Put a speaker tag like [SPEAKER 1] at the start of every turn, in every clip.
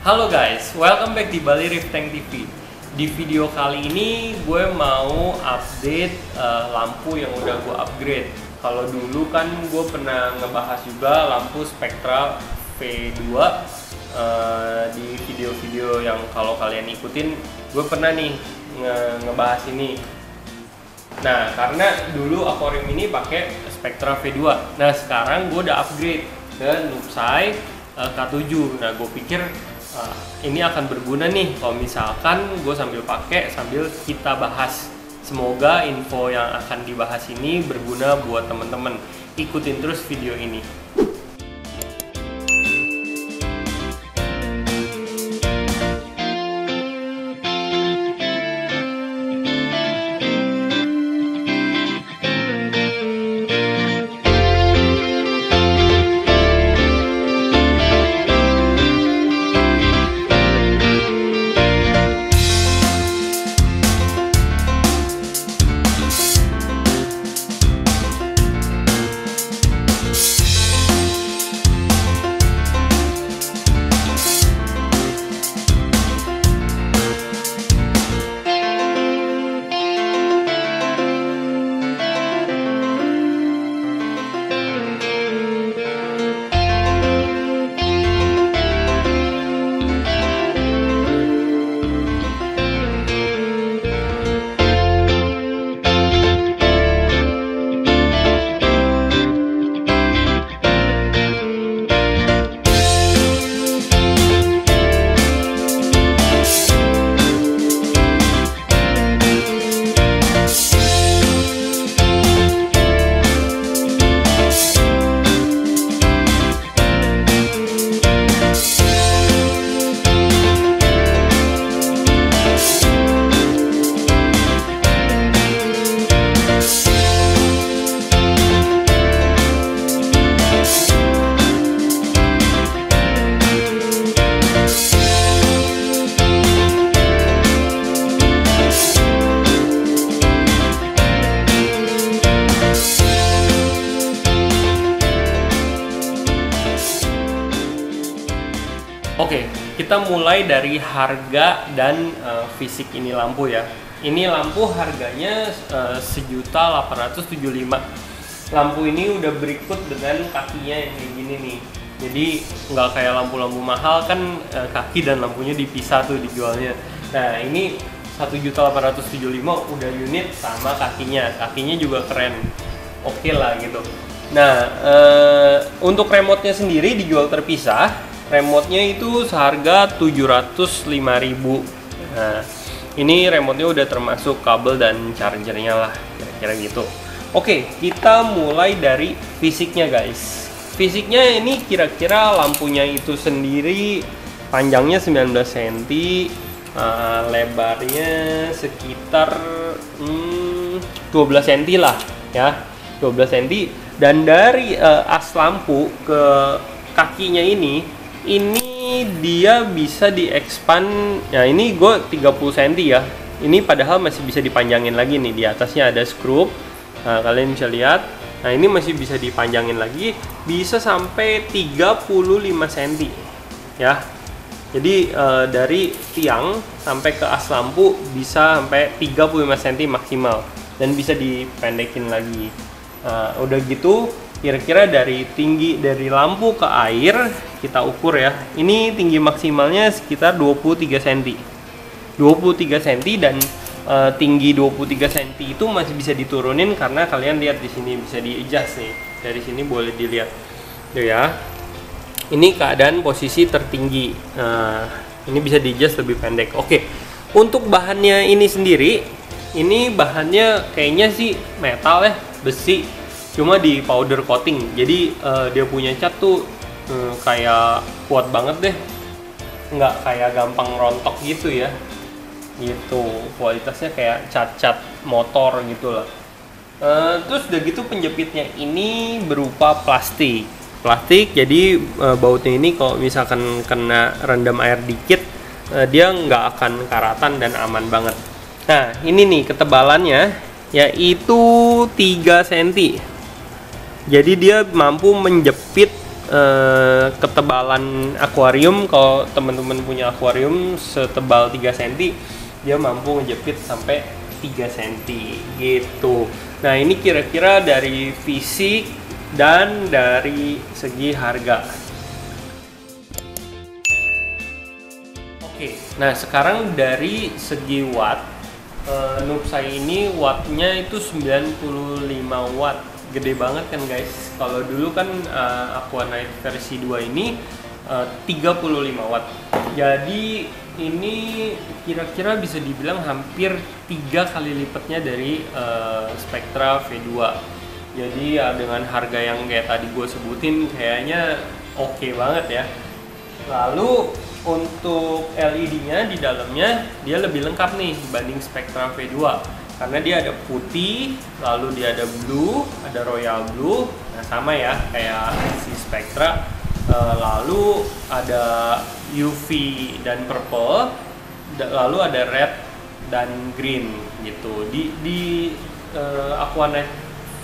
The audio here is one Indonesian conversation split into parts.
[SPEAKER 1] Halo guys, welcome back di Bali Rifteng TV. Di video kali ini gue mau update lampu yang udah gue upgrade. Kalau dulu kan gue pernah ngebahas juga lampu Spectra V2 di video-video yang kalau kalian ikutin, gue pernah nih ngebahas ini. Nah, karena dulu Aquarium ini pakai Spectra V2. Nah, sekarang gue udah upgrade ke Nupsai K7. Nah, gue pikir ini akan berguna nih kalau misalkan gue sambil pakai sambil kita bahas. Semoga info yang akan dibahas ini berguna buat teman-teman. Ikutin terus video ini. Oke, kita mulai dari harga dan fisik ini lampu ya. Ini lampu harganya 1.875.000. Lampu ini udah berikut dengan kakinya yang kayak gini nih. Jadi nggak kayak lampu-lampu mahal kan kaki dan lampunya dipisah tuh dijualnya. Nah ini 1.875.000 udah unit sama kakinya. Kakinya juga keren. Oke lah gitu. Nah untuk remote-nya sendiri dijual terpisah. Remote-nya itu seharga 705.000. Nah, ini remote-nya udah termasuk kabel dan chargernya lah, kira-kira gitu. Oke, kita mulai dari fisiknya guys. Fisiknya ini kira-kira lampunya itu sendiri panjangnya 19 cm, lebarnya sekitar 12 cm lah ya, 12 cm. Dan dari as lampu ke kakinya ini dia bisa di-expand. Nah ini gue 30 cm ya. Ini padahal masih bisa dipanjangin lagi nih. Di atasnya ada skrup. Nah, kalian bisa lihat. Nah ini masih bisa dipanjangin lagi. Bisa sampai 35 cm ya. Jadi dari tiang sampai ke as lampu bisa sampai 35 cm maksimal. Dan bisa dipendekin lagi. Udah gitu kira-kira dari tinggi dari lampu ke air kita ukur ya. Ini tinggi maksimalnya sekitar 23 cm. 23 cm dan tinggi 23 cm itu masih bisa diturunin karena kalian lihat di sini bisa di-adjust nih. Dari sini boleh dilihat. Tuh ya. Ini keadaan posisi tertinggi. Ini bisa di-adjust lebih pendek. Oke. Untuk bahannya ini sendiri, ini bahannya kayaknya sih metal ya, besi. Cuma di powder coating, jadi dia punya cat tuh kayak kuat banget deh, nggak kayak gampang rontok gitu ya, gitu. Kualitasnya kayak cat-cat motor gitu lah. Terus udah gitu penjepitnya ini berupa plastik, jadi bautnya ini kalau misalkan kena rendam air dikit, dia nggak akan karatan dan aman banget. Nah ini nih ketebalannya yaitu 3 cm. Jadi dia mampu menjepit ketebalan akuarium. Kalau teman-teman punya akuarium setebal 3 cm, dia mampu ngejepit sampai 3 cm gitu. Nah, ini kira-kira dari fisik dan dari segi harga. Oke, nah sekarang dari segi watt, Noobsai ini wattnya itu 95 watt, gede banget kan guys. Kalau dulu kan Aquanite versi 2 ini 35 watt. Jadi ini kira-kira bisa dibilang hampir 3 kali lipatnya dari Spectra V2. Jadi ya dengan harga yang kayak tadi gue sebutin kayaknya oke banget ya. Lalu untuk LED-nya di dalamnya dia lebih lengkap nih dibanding Spectra V2, karena dia ada putih, lalu dia ada blue, ada royal blue, nah sama ya kayak si Spectra. Lalu ada UV dan purple, lalu ada red dan green gitu. Di Aquanite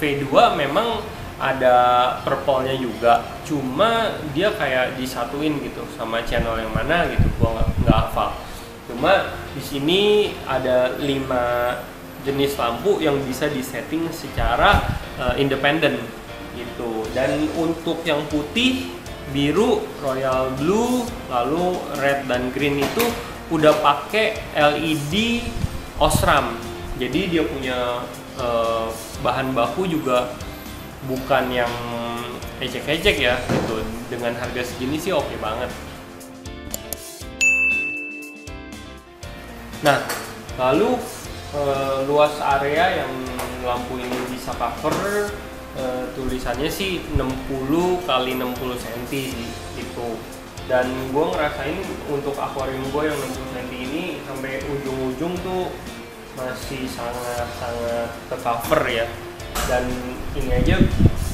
[SPEAKER 1] V2 memang ada purple-nya juga, cuma dia kayak disatuin gitu sama channel yang mana gitu, gua nggak hafal. Cuma di sini ada 5 jenis lampu yang bisa disetting secara independen gitu. Dan untuk yang putih, biru, royal blue, lalu red dan green itu udah pakai LED Osram. Jadi dia punya bahan baku juga bukan yang ecek-ecek ya gitu. Dengan harga segini sih oke banget. Nah, lalu luas area yang lampu ini bisa cover, tulisannya sih 60 kali 60 cm sih itu. Dan gue ngerasain untuk akuarium gue yang 60 cm ini sampai ujung-ujung tuh masih sangat-sangat ke-cover ya. Dan ini aja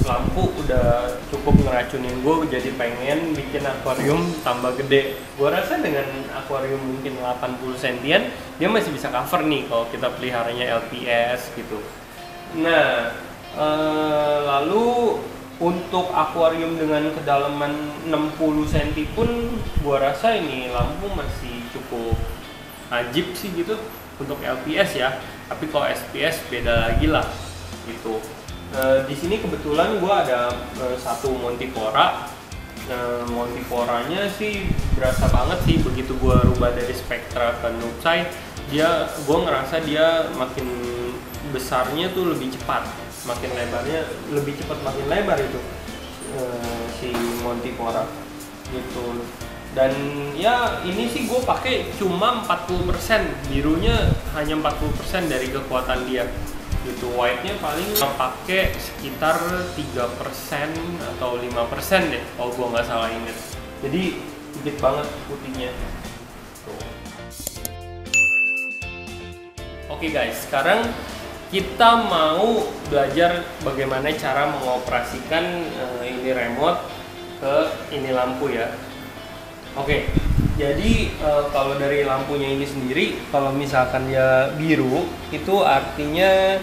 [SPEAKER 1] lampu udah cukup ngeracunin gue, jadi pengen bikin akuarium tambah gede. Gue rasa dengan akuarium mungkin 80 cm dia masih bisa cover nih kalau kita peliharanya LPS gitu. Nah, lalu untuk akuarium dengan kedalaman 60 cm pun gue rasa ini lampu masih cukup ajib sih gitu untuk LPS ya. Tapi kalau SPS beda lagi lah gitu. Di sini kebetulan gue ada satu Montipora. Montiporanya sih berasa banget sih begitu gue rubah dari Spectra ke Noobsai. Gue ngerasa dia makin besarnya tuh lebih cepat, makin lebarnya lebih cepat, makin lebar itu si Montipora gitu. Dan ya ini sih gue pakai cuma 40%, birunya hanya 40% dari kekuatan dia gitu. White-nya paling pakai sekitar 3% atau 5% deh kalau gue nggak salah inget. Jadi dikit banget putihnya tuh. Oke guys, sekarang kita mau belajar bagaimana cara mengoperasikan ini remote ke ini lampu ya. Oke, jadi kalau dari lampunya ini sendiri, kalau misalkan dia biru, itu artinya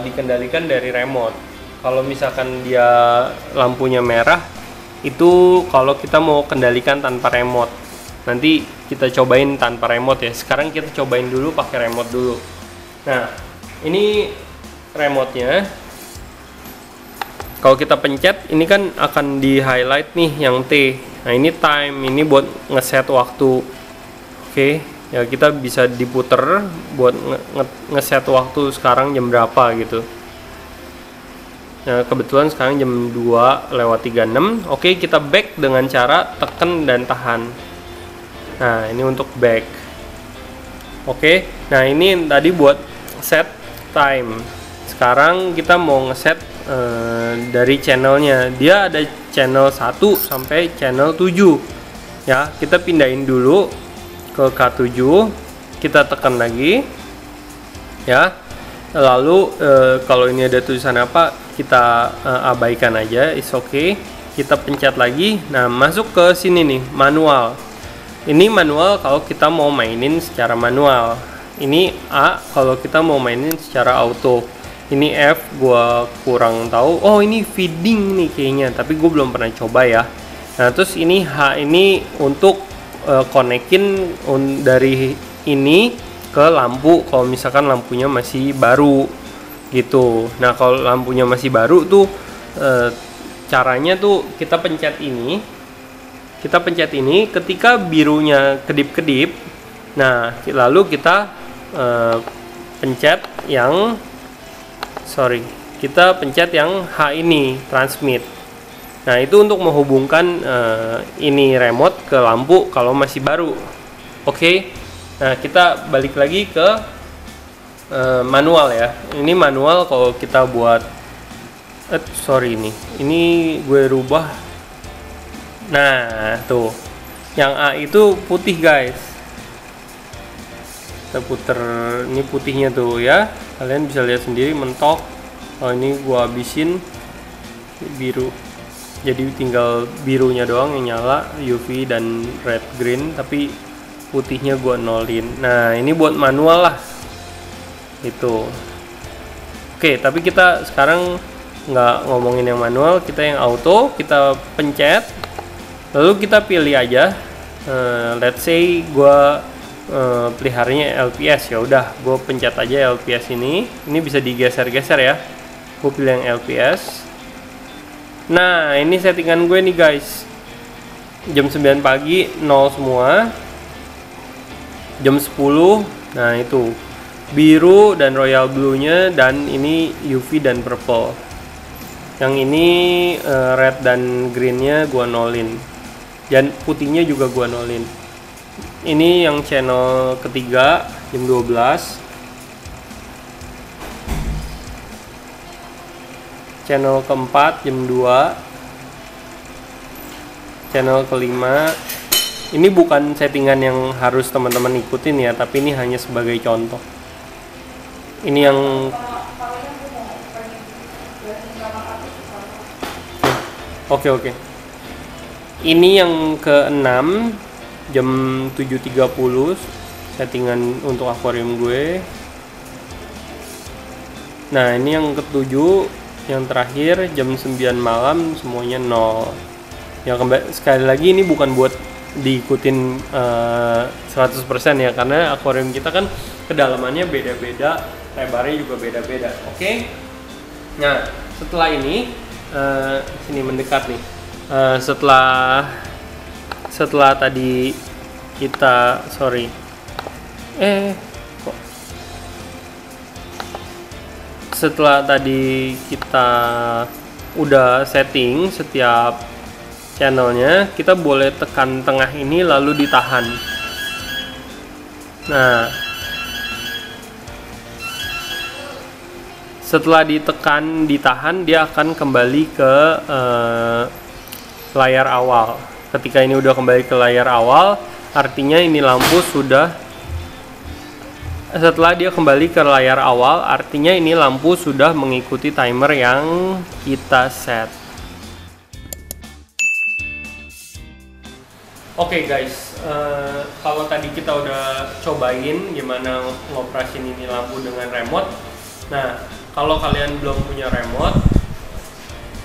[SPEAKER 1] dikendalikan dari remote. Kalau misalkan dia lampunya merah, itu kalau kita mau kendalikan tanpa remote. Nanti kita cobain tanpa remote ya. Sekarang kita cobain dulu pakai remote dulu. Nah, ini remote-nya. Kalau kita pencet, ini kan akan di highlight nih yang T. Nah, ini time, ini buat ngeset waktu. Oke, ya kita bisa diputer buat ngeset waktu sekarang jam berapa gitu. Nah, kebetulan sekarang jam 2:36. Oke, kita back dengan cara tekan dan tahan. Nah, ini untuk back. Oke, nah ini tadi buat set time. Sekarang kita mau ngeset dari channelnya. Dia ada channel 1 sampai channel 7 ya. Kita pindahin dulu ke K7, kita tekan lagi ya. Lalu kalau ini ada tulisan apa, kita abaikan aja, is okay. Kita pencet lagi. Nah, masuk ke sini nih, manual. Ini manual kalau kita mau mainin secara manual. Ini A kalau kita mau mainin secara auto. Ini F gua kurang tahu. Oh, ini feeding nih kayaknya, tapi gue belum pernah coba ya. Nah, terus ini H ini untuk konekin dari ini ke lampu kalau misalkan lampunya masih baru gitu. Nah, kalau lampunya masih baru tuh caranya tuh kita pencet ini. Kita pencet ini ketika birunya kedip-kedip. Nah, lalu kita pencet yang kita pencet yang H ini, transmit. Nah, itu untuk menghubungkan ini remote ke lampu kalau masih baru. Oke. Nah, kita balik lagi ke manual ya. Ini manual kalau kita buat ini gue rubah. Nah, tuh. Yang A itu putih, guys. Kita puter, ini putihnya tuh ya. Kalian bisa lihat sendiri mentok. Oh, ini gua habisin biru. Jadi tinggal birunya doang yang nyala, UV dan red green, tapi putihnya gua nolin. Nah, ini buat manual lah. Itu. Oke, tapi kita sekarang nggak ngomongin yang manual, kita yang auto, kita pencet. Lalu kita pilih aja. Let's say gua peliharanya LPS, ya udah gue pencet aja LPS ini bisa digeser-geser ya. Gue pilih yang LPS. Nah, ini settingan gue nih, guys. Jam 9 pagi 0 semua. Jam 10, nah itu biru dan royal blue nya, dan ini UV dan purple. Yang ini red dan green nya gue nolin, dan putihnya juga gue nolin. Ini yang channel ketiga jam 12. Channel keempat jam 2. Channel kelima. Ini bukan settingan yang harus teman-teman ikutin ya, tapi ini hanya sebagai contoh. Ini yang Oke. Ini yang ke-6 jam 7.30, settingan untuk akuarium gue. Nah, ini yang ke-7, yang terakhir jam 9 malam semuanya 0. Ya, sekali lagi ini bukan buat diikutin 100% ya, karena akuarium kita kan kedalamannya beda-beda, lebarnya juga beda-beda. Oke. Nah, setelah ini sini mendekat nih. Setelah tadi kita setelah tadi kita udah setting setiap channelnya, kita boleh tekan tengah ini lalu ditahan. Nah, setelah ditahan, dia akan kembali ke layar awal. Ketika ini udah kembali ke layar awal, artinya ini lampu sudah. Setelah dia kembali ke layar awal, artinya ini lampu sudah mengikuti timer yang kita set. Oke, guys, kalau tadi kita udah cobain gimana ngoperasin ini lampu dengan remote. Nah, kalau kalian belum punya remote,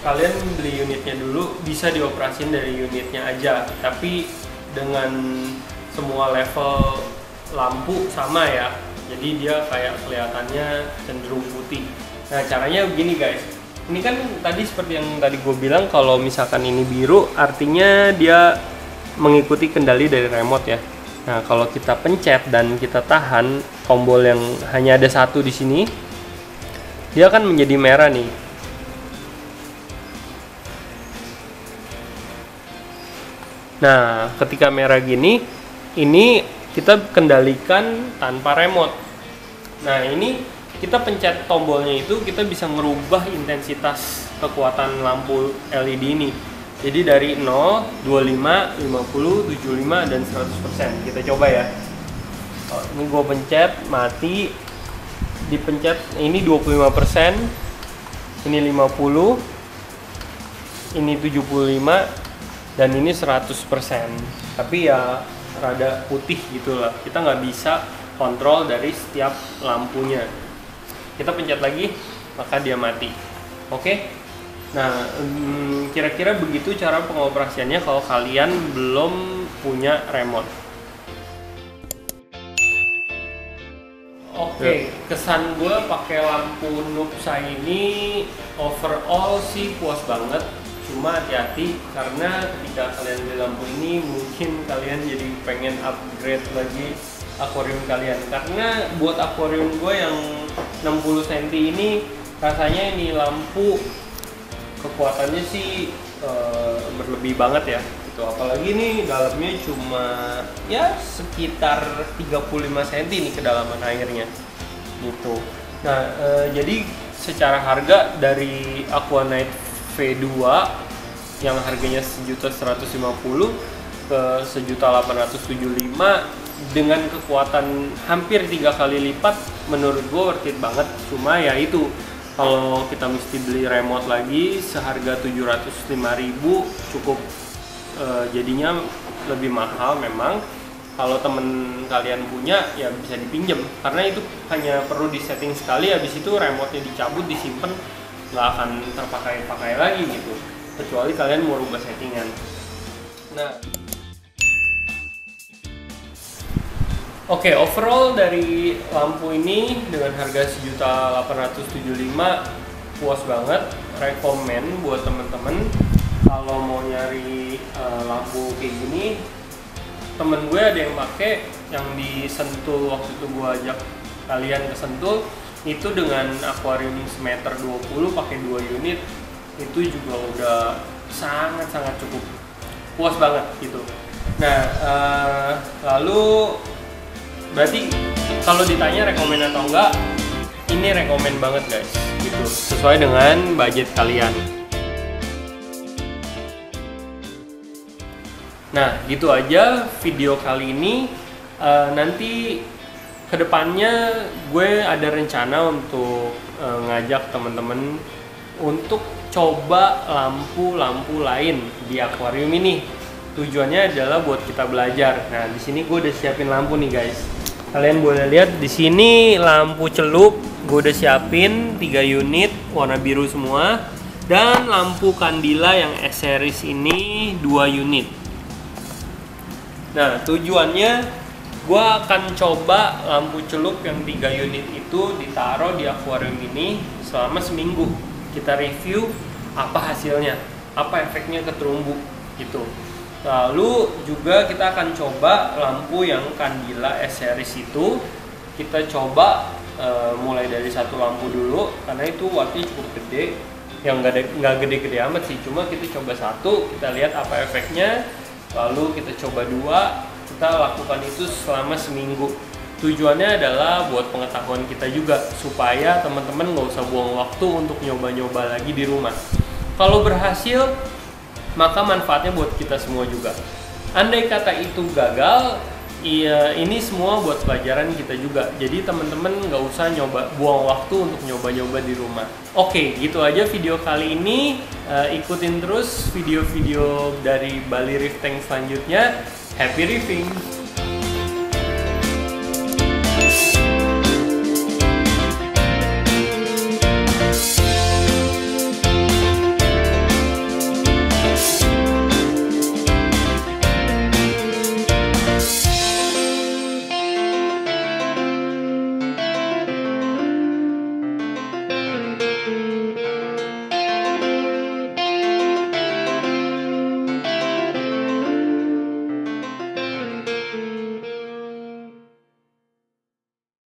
[SPEAKER 1] kalian beli unitnya dulu, bisa dioperasin dari unitnya aja, tapi dengan semua level lampu sama ya, jadi dia kayak kelihatannya cenderung putih. Nah, caranya begini, guys. Ini kan tadi seperti yang tadi gue bilang, kalau misalkan ini biru artinya dia mengikuti kendali dari remote ya. Nah, kalau kita pencet dan kita tahan tombol yang hanya ada satu di sini, dia akan menjadi merah nih. Nah, ketika merah gini, ini kita kendalikan tanpa remote. Nah, ini kita pencet tombolnya itu, kita bisa merubah intensitas kekuatan lampu LED ini. Jadi dari 0, 25, 50, 75, dan 100%. Kita coba ya. Ini gue pencet, mati. Dipencet, ini 25%, ini 50, ini 75, dan ini 100%. Tapi ya rada putih gitu lah, kita nggak bisa kontrol dari setiap lampunya. Kita pencet lagi, maka dia mati. Oke. Nah, kira-kira begitu cara pengoperasiannya kalau kalian belum punya remote. Oke, kesan gue pakai lampu Nupsa ini overall sih puas banget. Cuma hati-hati karena ketika kalian beli lampu ini mungkin kalian jadi pengen upgrade lagi akuarium kalian. Karena buat akuarium gue yang 60 cm ini rasanya ini lampu kekuatannya sih berlebih banget ya. Gitu. Apalagi nih dalamnya cuma ya sekitar 35 cm nih kedalaman airnya gitu. Nah, jadi secara harga dari Aquanite V2 yang harganya 1.150.000 ke 1.875.000 dengan kekuatan hampir 3 kali lipat, menurut gue worth it banget. Cuma ya itu, kalau kita mesti beli remote lagi seharga 705.000 cukup jadinya lebih mahal memang. Kalau temen kalian punya ya bisa dipinjem, karena itu hanya perlu disetting sekali, habis itu remote-nya dicabut, disimpan, nggak akan terpakai lagi gitu, kecuali kalian mau rubah settingan. Nah, oke, overall dari lampu ini dengan harga 1.875.000 puas banget, rekomen buat temen-temen kalau mau nyari lampu kayak gini. Temen gue ada yang pakai, yang di Sentul waktu itu gue ajak kalian ke Sentul, itu dengan akuarium semeter 20 pakai 2 unit itu juga udah sangat cukup puas banget gitu. Nah, lalu berarti kalau ditanya rekomen atau enggak, ini rekomen banget guys gitu, sesuai dengan budget kalian. Nah, gitu aja video kali ini. Nanti kedepannya gue ada rencana untuk ngajak temen-temen untuk coba lampu-lampu lain di akuarium ini. Tujuannya adalah buat kita belajar. Nah, di sini gue udah siapin lampu nih guys. Kalian boleh lihat di sini lampu celup gue udah siapin 3 unit warna biru semua, dan lampu kandila yang S-series ini 2 unit. Nah, tujuannya gue akan coba lampu celup yang 3 unit itu ditaruh di akuarium ini selama seminggu. Kita review apa hasilnya, apa efeknya ke terumbu gitu. Lalu juga kita akan coba lampu yang kandila S-series itu. Kita coba mulai dari 1 lampu dulu, karena itu wattnya cukup gede. Yang nggak gede-gede amat sih, cuma kita coba 1, kita lihat apa efeknya. Lalu kita coba 2, kita lakukan itu selama seminggu. Tujuannya adalah buat pengetahuan kita juga, supaya teman-teman nggak usah buang waktu untuk nyoba-nyoba lagi di rumah. Kalau berhasil, maka manfaatnya buat kita semua juga. Andai kata itu gagal, iya, ini semua buat pelajaran kita juga. Jadi teman-teman nggak usah buang waktu untuk nyoba-nyoba di rumah. Oke, gitu aja video kali ini. Ikutin terus video-video dari Bali Reef Tank selanjutnya. Happy reefing!